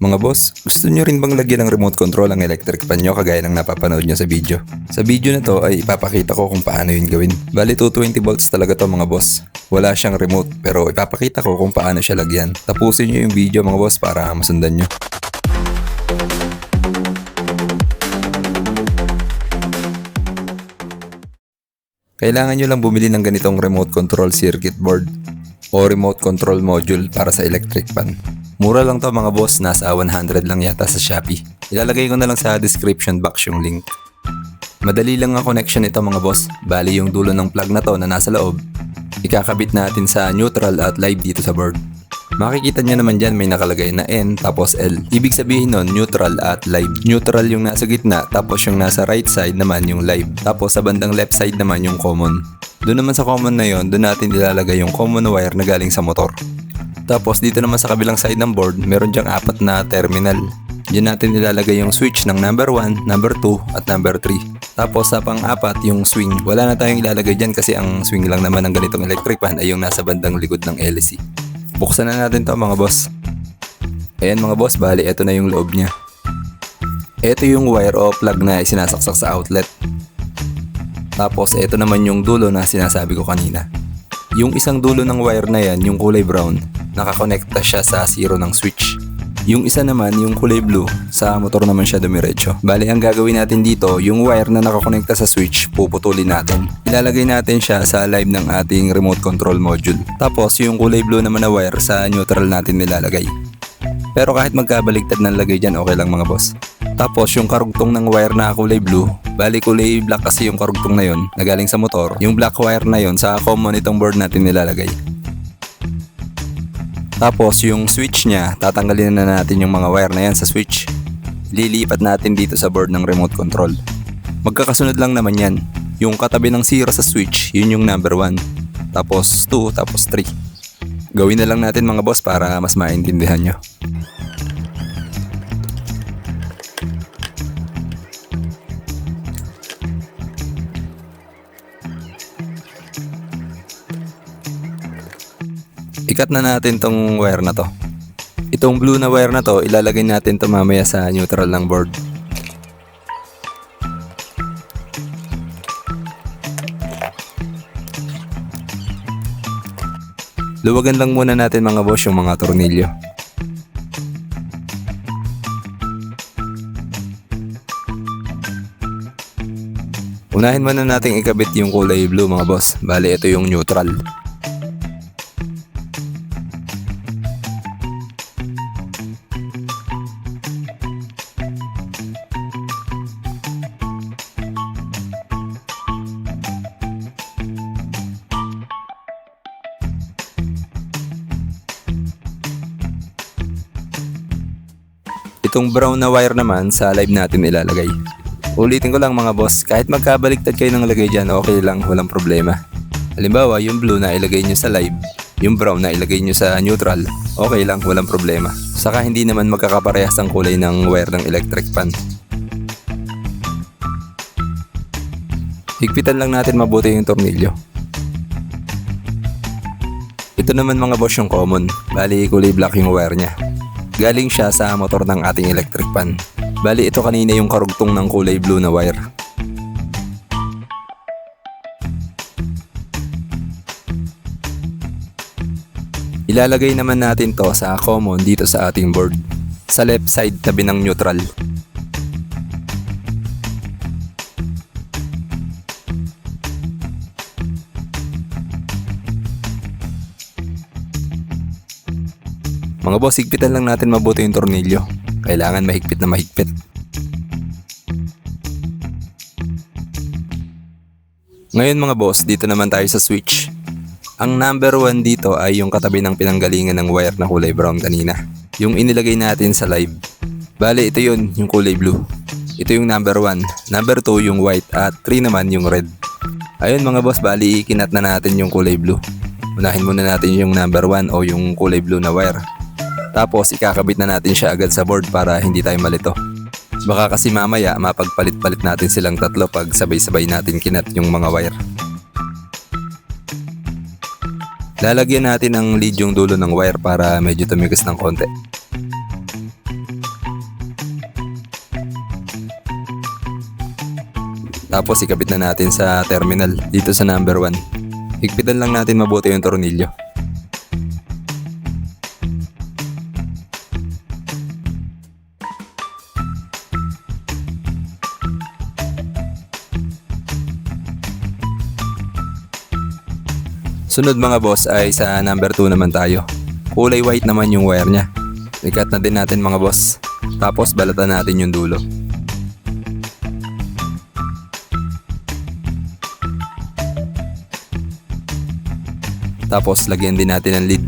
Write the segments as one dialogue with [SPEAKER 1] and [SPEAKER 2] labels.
[SPEAKER 1] Mga boss, gusto nyo rin bang lagyan ng remote control ang electric fan nyo kagaya ng napapanood nyo sa video? Sa video na to ay ipapakita ko kung paano yun gawin. Bali 220 volts talaga to mga boss. Wala siyang remote pero ipapakita ko kung paano siya lagyan. Tapusin nyo yung video mga boss para masundan nyo. Kailangan nyo lang bumili ng ganitong remote control circuit board o remote control module para sa electric fan. Mura lang to mga boss, nasa 100 lang yata sa Shopee. Ilalagay ko na lang sa description box yung link. Madali lang ang connection nito mga boss. Bali yung dulo ng plug na to na nasa loob, ikakabit natin sa neutral at live dito sa board. Makikita nyo naman dyan may nakalagay na N tapos L. Ibig sabihin nun neutral at live. Neutral yung nasa gitna tapos yung nasa right side naman yung live. Tapos sa bandang left side naman yung common. Doon naman sa common na yon, doon natin ilalagay yung common wire na galing sa motor. Tapos dito naman sa kabilang side ng board, meron dyang 4 na terminal. Diyan natin ilalagay yung switch ng number 1, number 2 at number 3. Tapos sa pang-4 yung swing. Wala na tayong ilalagay dyan kasi ang swing lang naman ng ganitong electric fan ay yung nasa bandang likod ng LC. Buksan na natin to mga boss. Ayan mga boss, bali ito na yung loob niya. Ito yung wire o plug na isinasaksak sa outlet. Tapos ito naman yung dulo na sinasabi ko kanina. Yung isang dulo ng wire na yan, yung kulay brown, nakakonekta siya sa zero ng switch. Yung isa naman, yung kulay blue, sa motor naman siya dumiretso. Bali, ang gagawin natin dito, yung wire na nakakonekta sa switch, puputulin natin. Ilalagay natin siya sa live ng ating remote control module. Tapos, yung kulay blue naman na wire, sa neutral natin nilalagay. Pero kahit magkabaligtad ng lagay dyan, okay lang mga boss. Tapos, yung karugtong ng wire na kulay blue, bali kulay black kasi yung karugtong na yon na galing sa motor. Yung black wire na yon sa common itong board natin nilalagay. Tapos yung switch niya, tatanggalin na natin yung mga wire na yan sa switch. Lilipat natin dito sa board ng remote control. Magkakasunod lang naman yan. Yung katabi ng 0 sa switch, yun yung number 1. Tapos 2, tapos 3. Gawin na lang natin mga boss para mas maintindihan nyo. Ikat na natin tong wire na to. Itong blue na wire na to, ilalagay natin to mamaya sa neutral ng board. Luwagan lang muna natin mga boss yung mga tornilyo. Unahin muna natin ikabit yung kulay blue mga boss. Bali ito yung neutral. Itong brown na wire naman sa live natin ilalagay. Ulitin ko lang mga boss, kahit magkabaliktad kayo ng lagay dyan, okay lang, walang problema. Halimbawa, yung blue na ilagay nyo sa live, yung brown na ilagay nyo sa neutral, okay lang, walang problema. Saka hindi naman magkakaparehas ang kulay ng wire ng electric fan. Higpitan lang natin mabuti yung tornilyo. Ito naman mga boss yung common, bali kulay black yung wire nya. Galing siya sa motor ng ating electric fan. Bali ito kanina yung karugtong ng kulay blue na wire. Ilalagay naman natin to sa common dito sa ating board. Sa left side tabi ng neutral. Mga boss, higpitan lang natin mabuti yung tornilyo. Kailangan mahigpit na mahigpit. Ngayon mga boss, dito naman tayo sa switch. Ang number 1 dito ay yung katabi ng pinanggalingan ng wire na kulay brown kanina. Yung inilagay natin sa live. Bale, ito yun, yung kulay blue. Ito yung number 1. Number 2 yung white at 3 naman yung red. Ayun mga boss, bali ikinat na natin yung kulay blue. Unahin muna natin yung number 1 o yung kulay blue na wire. Tapos ikakabit na natin siya agad sa board para hindi tayo malito. Baka kasi mamaya mapagpalit-palit natin silang tatlo pag sabay-sabay natin kinat yung mga wire. Lalagyan natin ng lead yung dulo ng wire para medyo tumigas ng konti. Tapos ikabit na natin sa terminal dito sa number 1. Higpitan lang natin mabuti yung tornilyo. Sunod mga boss ay sa number 2 naman tayo. Kulay white naman yung wire niya. Ikat na din natin mga boss. Tapos balatan natin yung dulo. Tapos lagyan din natin ng lead.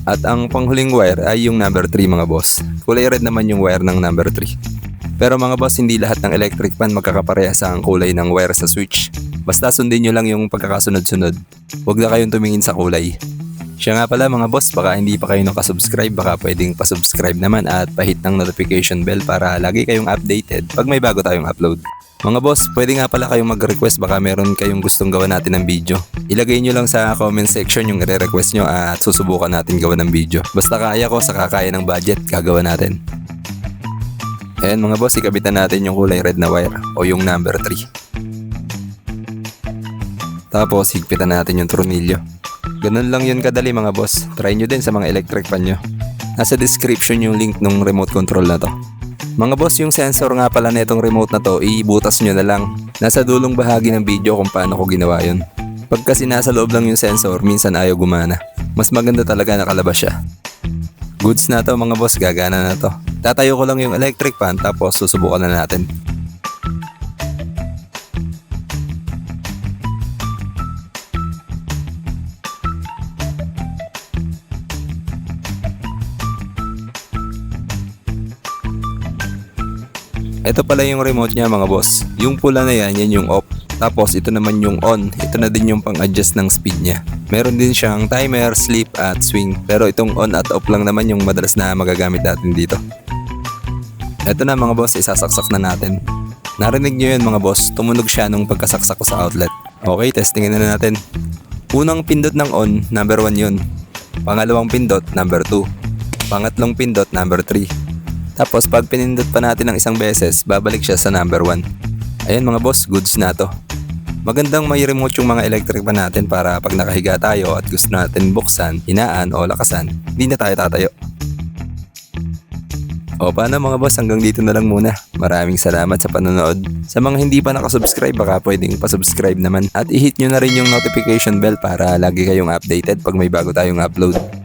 [SPEAKER 1] At ang panghuling wire ay yung number 3 mga boss. Kulay red naman yung wire ng number 3. Pero mga boss, hindi lahat ng electric fan magkakaparehas ang kulay ng wire sa switch. Basta sundin nyo lang yung pagkakasunod-sunod. Huwag na kayong tumingin sa kulay. Siya nga pala mga boss, baka hindi pa kayo nakasubscribe, baka pwedeng pasubscribe naman at pahit ng notification bell para lagi kayong updated pag may bago tayong upload. Mga boss, pwede nga pala kayong mag-request, baka meron kayong gustong gawa natin ng video. Ilagay nyo lang sa comment section yung i-request nyo at susubukan natin gawa ng video. Basta kaya ko, sa kakaya ng budget, gagawa natin. Ayan mga boss, ikabitan natin yung kulay red na wire o yung number 3. Tapos higpitan natin yung tornilyo. Ganun lang yun kadali mga boss. Try nyo din sa mga electric fan nyo. Nasa description yung link ng remote control na to. Mga boss, yung sensor nga pala na itong remote na to, ibutas nyo na lang. Nasa dulong bahagi ng video kung paano ko ginawa yun. Pag kasi nasa loob lang yung sensor, minsan ayaw gumana. Mas maganda talaga nakalabas siya. Goods na to mga boss, gagana na to. Tatayo ko lang yung electric fan tapos susubukan na natin. Ito pala yung remote niya mga boss. Yung pula na yan yung off. Tapos ito naman yung on. Ito na din yung pang-adjust ng speed niya. Meron din siyang timer, sleep at swing. Pero itong on at off lang naman yung madalas na magagamit natin dito. Ito na mga boss, isasaksak na natin. Narinig nyo yun mga boss, tumunog siya nung pagkasaksak ko sa outlet. Okay, testingin na natin. Unang pindot ng on, number 1 yun. Pangalawang pindot, number 2. Pangatlong pindot, number 3. Tapos pag pinindot pa natin ng isang beses, babalik siya sa number 1. Ayan mga boss, goods na to. Magandang may remote yung mga electric fan natin para pag nakahiga tayo at gusto natin buksan, hinaan o lakasan, hindi na tayo tatayo. O paano mga boss, hanggang dito na lang muna. Maraming salamat sa panonood. Sa mga hindi pa nakasubscribe, baka pwedeng pasubscribe naman. At i-hit nyo na rin yung notification bell para lagi kayong updated pag may bago tayong upload.